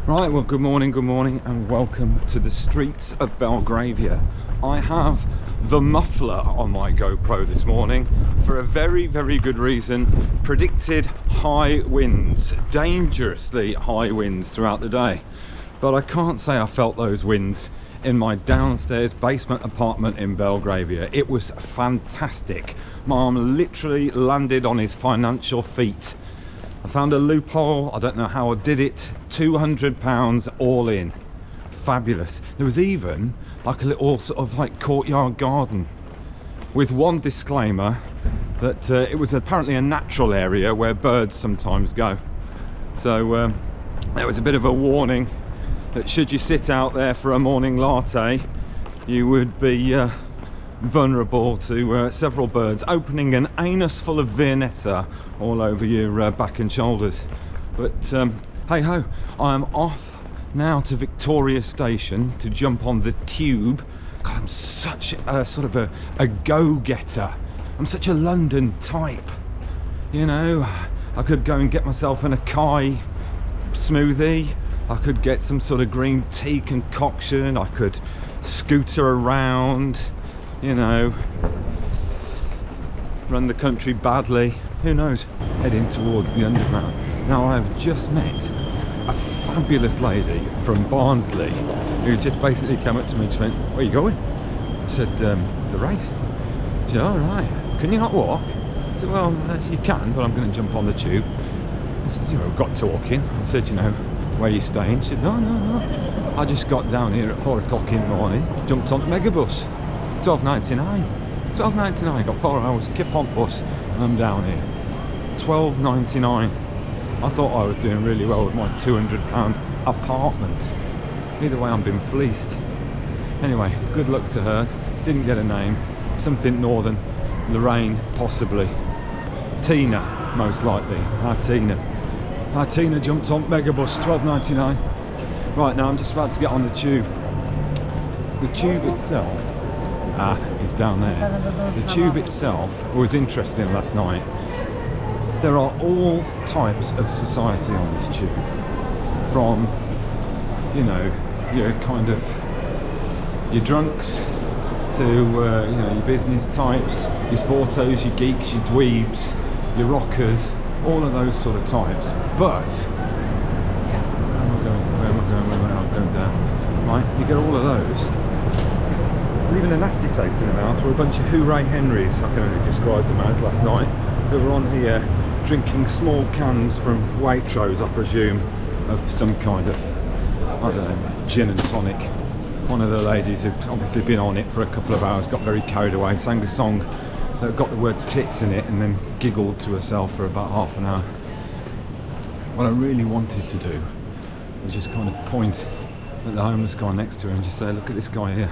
Right, well, good morning, and welcome to the streets of Belgravia. I have the muffler on my GoPro this morning for a very, very good reason. Predicted high winds, dangerously high winds throughout the day. But I can't say I felt those winds in my downstairs basement apartment in Belgravia. It was fantastic. MARM literally landed on his financial feet. I found a loophole, I don't know how I did it, £200 all in. Fabulous. There was even like a little sort of like courtyard garden with one disclaimer that it was apparently a natural area where birds sometimes go. So there was a bit of a warning that should you sit out there for a morning latte, you would be vulnerable to several birds opening an anus full of Viennetta all over your back and shoulders. But hey ho, I am off now to Victoria Station to jump on the tube. God, I'm such a sort of a go-getter. I'm such a London type, you know. I could go and get myself an acai smoothie, I could get some sort of green tea concoction, I could scooter around, you know, run the country badly, who knows, heading towards the underground. Now I've just met a fabulous lady from Barnsley who just basically came up to me and she went, "Where are you going?" I said, "The race." She said, "Oh right, can you not walk?" I said, "Well, you can, but I'm going to jump on the tube." I said, you know, got talking. I said, "You know, where are you staying?" She said, No, I just got down here at 4 o'clock in the morning, jumped on the megabus. £12.99, got 4 hours, Kip on bus, and I'm down here. £12.99. I thought I was doing really well with my £200 apartment. Either way, I'm being fleeced. Anyway, good luck to her. Didn't get a name. Something northern, Lorraine possibly. Tina, most likely. Our Tina jumped on megabus, £12.99. Right, now I'm just about to get on the tube. The tube itself is down there. The tube itself was interesting last night. There are all types of society on this tube, from, you know, your kind of your drunks to you know, your business types, your sportos, your geeks, your dweebs, your rockers, all of those sort of types. But where am I going down? Right, you get all of those. Leaving a nasty taste in the mouth were a bunch of hooray Henrys, I can only describe them as, last night, who were on here drinking small cans from Waitrose, I presume, of some kind of, I don't know, gin and tonic. One of the ladies who'd obviously been on it for a couple of hours got very carried away, sang a song that got the word tits in it, and then giggled to herself for about half an hour. What I really wanted to do was just kind of point at the homeless guy next to her and just say, "Look at this guy here.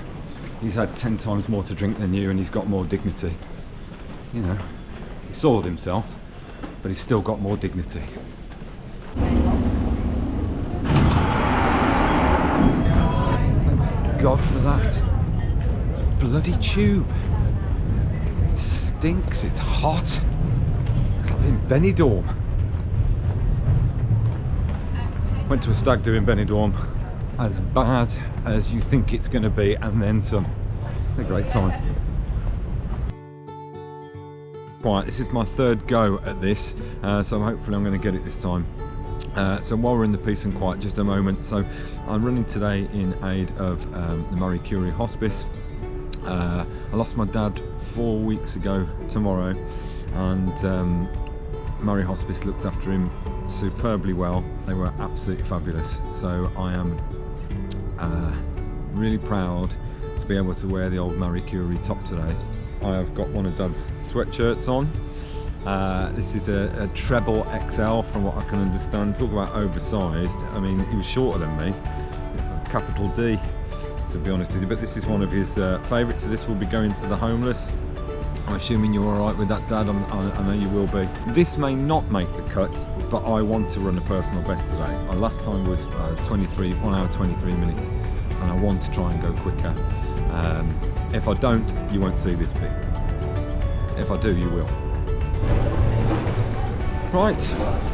He's had 10 times more to drink than you and he's got more dignity." You know, he soiled himself, but he's still got more dignity. Thank God for that. Bloody tube. It stinks, it's hot. It's like in Benidorm. Went to a stag do in Benidorm. As bad as you think it's going to be, and then some. A great time. Right, this is my third go at this, so hopefully I'm going to get it this time. So while we're in the peace and quiet, just a moment. So I'm running today in aid of the Marie Curie Hospice. I lost my dad 4 weeks ago tomorrow, and Marie Hospice looked after him superbly well. They were absolutely fabulous. So I am really proud to be able to wear the old Marie Curie top today. I have got one of Dad's sweatshirts on. This is a treble XL from what I can understand. Talk about oversized. I mean, he was shorter than me, capital D, to be honest with you, but this is one of his favourites, so this will be going to the homeless. I'm assuming you're alright with that, Dad. I know you will be. This may not make the cut, but I want to run a personal best today. My last time was 1 hour 23 minutes, and I want to try and go quicker. If I don't, you won't see this bit. If I do, you will. Right,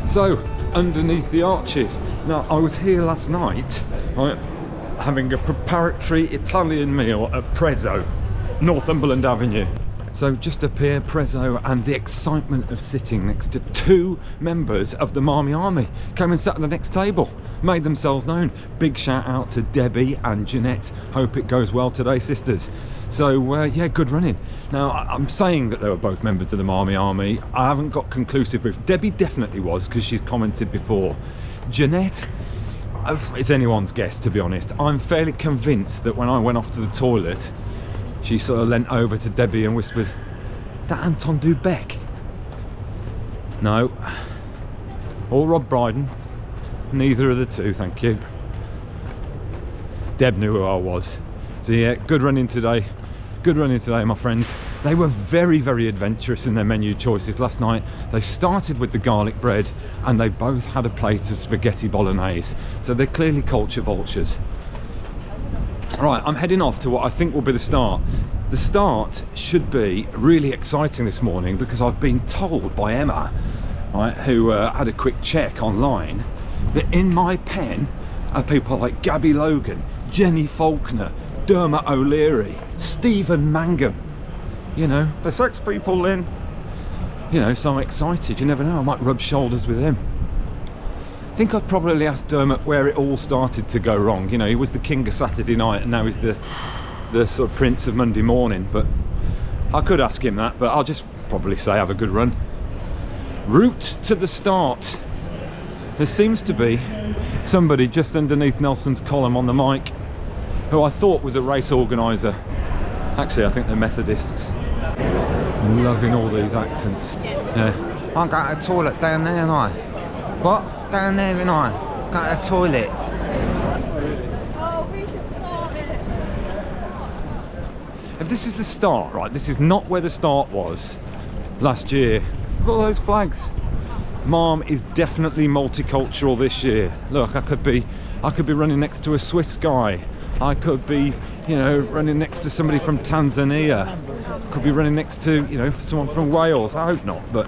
so underneath the arches. Now, I was here last night, right, having a preparatory Italian meal at Prezzo, Northumberland Avenue. So just up here, Prezzo, and the excitement of sitting next to two members of the Marmy Army came and sat at the next table, made themselves known. Big shout out to Debbie and Jeanette. Hope it goes well today, sisters. So yeah, good running. Now, I'm saying that they were both members of the Marmy Army. I haven't got conclusive proof. Debbie definitely was, because she's commented before. Jeanette, it's anyone's guess, to be honest. I'm fairly convinced that when I went off to the toilet, she sort of leant over to Debbie and whispered, "Is that Anton Dubek?" No. Or Rob Brydon. Neither of the two, thank you. Deb knew who I was. So yeah, good running today. Good running today, my friends. They were very, very adventurous in their menu choices last night. They started with the garlic bread and they both had a plate of spaghetti bolognese. So they're clearly culture vultures. Right, I'm heading off to what I think will be the start. The start should be really exciting this morning because I've been told by Emma, right, who had a quick check online, that in my pen are people like Gabby Logan, Jenny Faulkner, Dermot O'Leary, Stephen Mangum. You know, the sex people, Lynn. You know, so I'm excited. You never know, I might rub shoulders with him. I think I'd probably ask Dermot where it all started to go wrong. You know, he was the king of Saturday night and now he's the sort of prince of Monday morning. But I could ask him that, but I'll just probably say have a good run. Route to the start. There seems to be somebody just underneath Nelson's column on the mic who I thought was a race organiser. Actually, I think they're Methodists. I'm loving all these accents. Yeah. I got a toilet down there, and I. What? Down there, and I. Got a toilet. Oh, we should start it. If this is the start, right, this is not where the start was last year. Look at all those flags. MARM is definitely multicultural this year. Look, I could be running next to a Swiss guy. I could be, you know, running next to somebody from Tanzania. Could be running next to, you know, someone from Wales. I hope not, but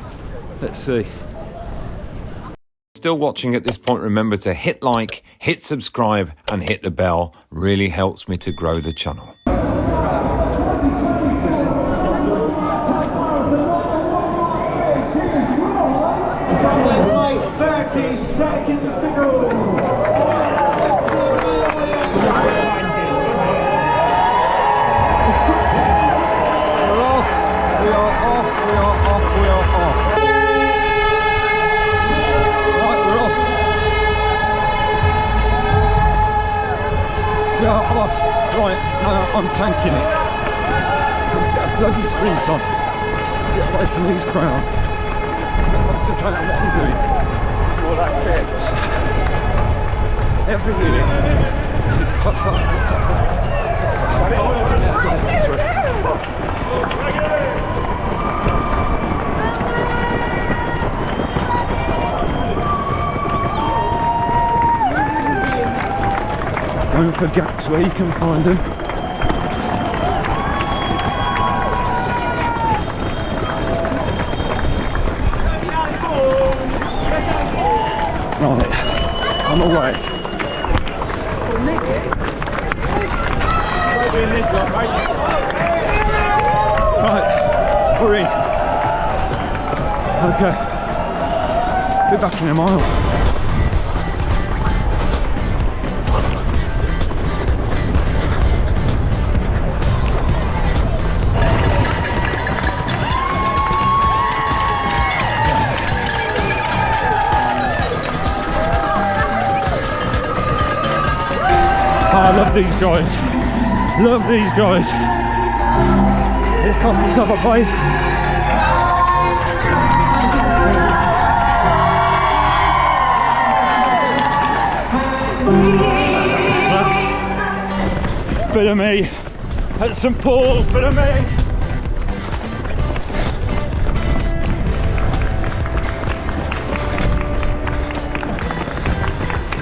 let's see. Still watching at this point, remember to hit like, hit subscribe and hit the bell. Really helps me to grow the channel. 30 seconds to go. We're off. We are off. We are off. We are off. Right, we're off. We are off. Right, I'm tanking it. Get a bloody sprint on. Get away from these crowds. Concentrate on what I'm doing. All that kit. Every year, this is tougher and tougher. Going for gaps where you can find them. Right, I'm away. Right, we're in. Okay. Be back in a mile. I love these guys. Love these guys. It's cost myself a place. Bit of me at St Paul's, bit of me.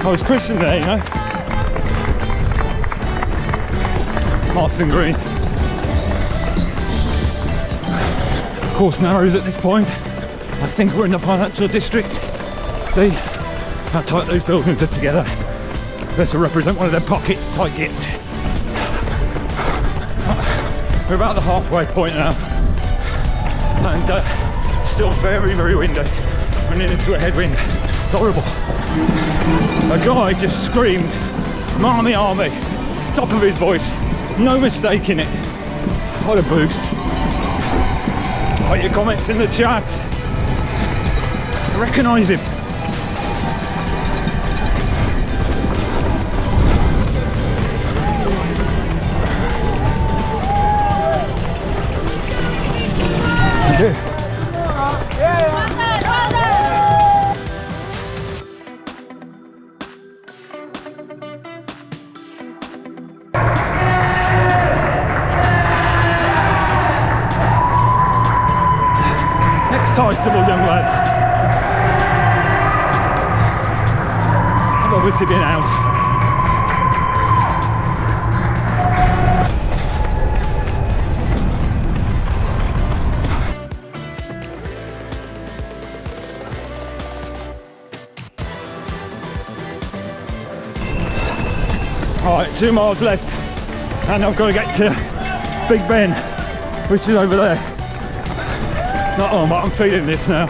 I was christened there, you know. Marston Green. Course narrows at this point. I think we're in the financial district. See, how tight those buildings are together. This will represent one of their pockets, tight gits. We're about the halfway point now, and still very, very windy. Running into a headwind. It's horrible. A guy just screamed, "Marmy Army," top of his voice. No mistake in it. What a boost. Put your comments in the chat. Recognise him. Excitable young lads. I've obviously been out. Alright, 2 miles left, and I've got to get to Big Ben, which is over there. Not on, but I'm feeling this now.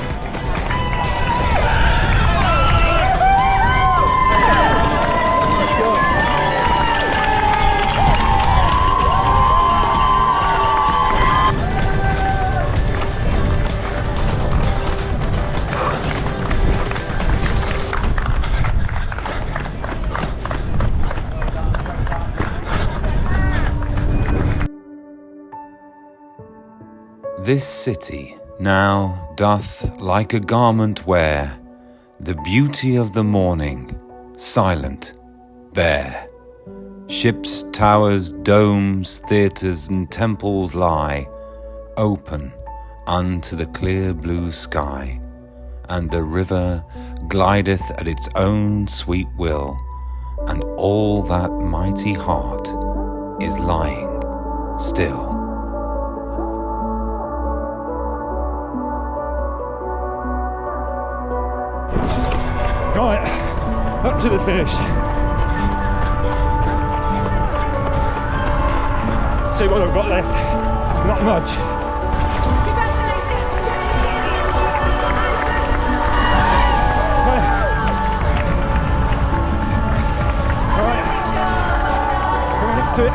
This city now doth like a garment wear the beauty of the morning, silent, bare. Ships, towers, domes, theatres, and temples lie open unto the clear blue sky, and the river glideth at its own sweet will, and all that mighty heart is lying still. Right, up to the finish. See what I've got left. It's not much. Alright, coming up to it.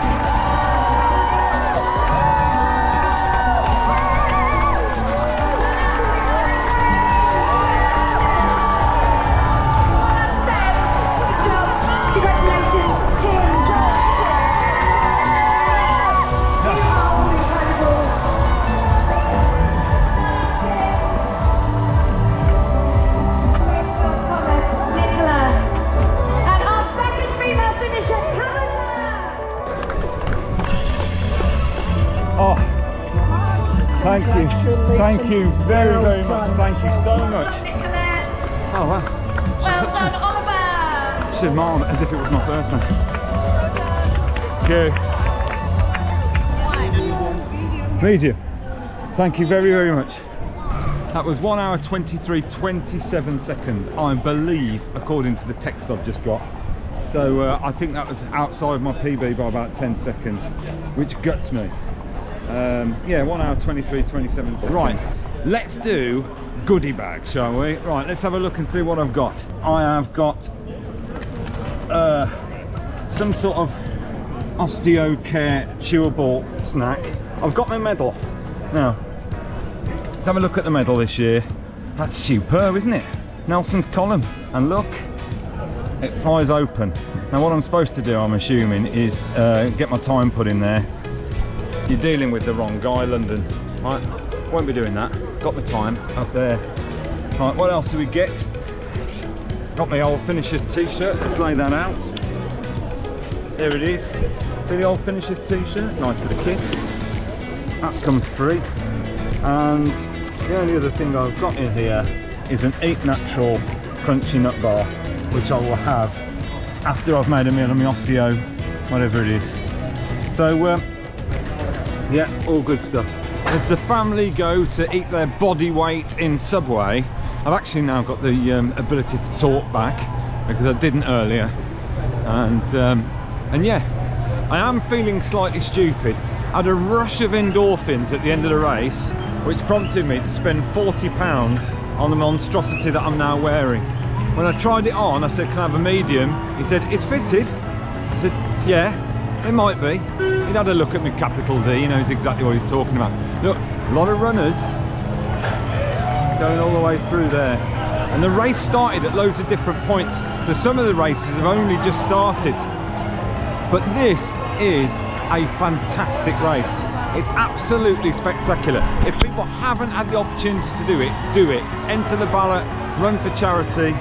Thank you very, very much. Thank you so much. Oh wow. Well done, Oliver. She said "Mom" as if it was my first name. Good. Medium. Thank you very, very much. That was 1 hour 23, 27 seconds, I believe, according to the text I've just got. So I think that was outside my PB by about 10 seconds, which guts me. Yeah, 1 hour 23, 27 seconds. Right, let's do goodie bag, shall we? Right, let's have a look and see what I've got. I have got some sort of osteocare chewable snack. I've got my medal. Now, let's have a look at the medal this year. That's superb, isn't it? Nelson's column. And look, it flies open. Now what I'm supposed to do, I'm assuming, is get my time put in there. You're dealing with the wrong guy, London. Right, won't be doing that. Got my time up there. Right, what else do we get? Got my old finishers t-shirt. Let's lay that out. There it is. See the old finishers t-shirt? Nice bit of kit. That comes free. And the only other thing I've got in here is an Eat Natural crunchy nut bar, which I will have after I've made a meal on my osteo, whatever it is. So yeah, all good stuff. As the family go to eat their body weight in Subway, I've actually now got the ability to talk back. because I didn't earlier. And yeah, I am feeling slightly stupid. I had a rush of endorphins at the end of the race, which prompted me to spend £40 on the monstrosity that I'm now wearing. When I tried it on, I said, can I have a medium? He said, it's fitted. I said, yeah, it might be. He'd had a look at me, capital D, he knows exactly what he's talking about. Look, a lot of runners going all the way through there. And the race started at loads of different points, so some of the races have only just started. But this is a fantastic race. It's absolutely spectacular. If people haven't had the opportunity to do it, do it. Enter the ballot, run for charity,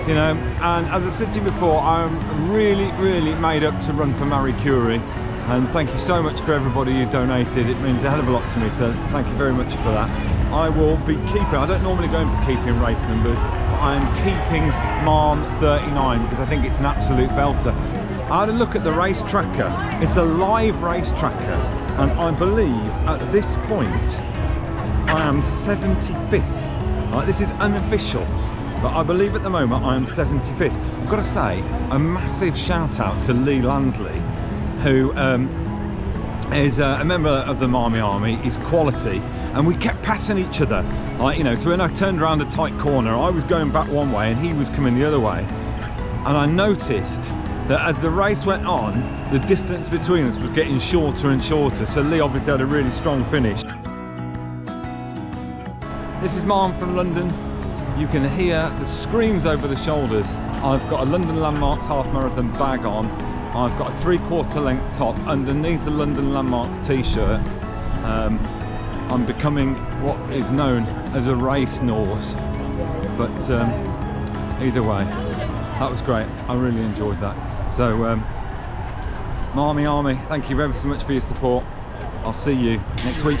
you know. And as I said to you before, I'm really, really made up to run for Marie Curie. And thank you so much for everybody who donated. It means a hell of a lot to me, so thank you very much for that. I will be keeping, I don't normally go in for keeping race numbers, but I am keeping MARM 39 because I think it's an absolute belter. I had a look at the race tracker. It's a live race tracker, and I believe at this point I am 75th. Right, this is unofficial, but I believe at the moment I am 75th. I've got to say a massive shout out to Lee Lansley, who is a member of the Marmy Army. He's quality, and we kept passing each other, like, you know. So when I turned around a tight corner, I was going back one way and he was coming the other way, and I noticed that as the race went on, the distance between us was getting shorter and shorter. So Lee obviously had a really strong finish. This is Marm from London. You can hear the screams over the shoulders. I've got a London Landmarks half marathon bag on. I've got a 3/4 length top underneath the London Landmarks t-shirt. I'm becoming what is known as a race nose. But either way, that was great. I really enjoyed that. So, Marmy Army, thank you ever so much for your support. I'll see you next week.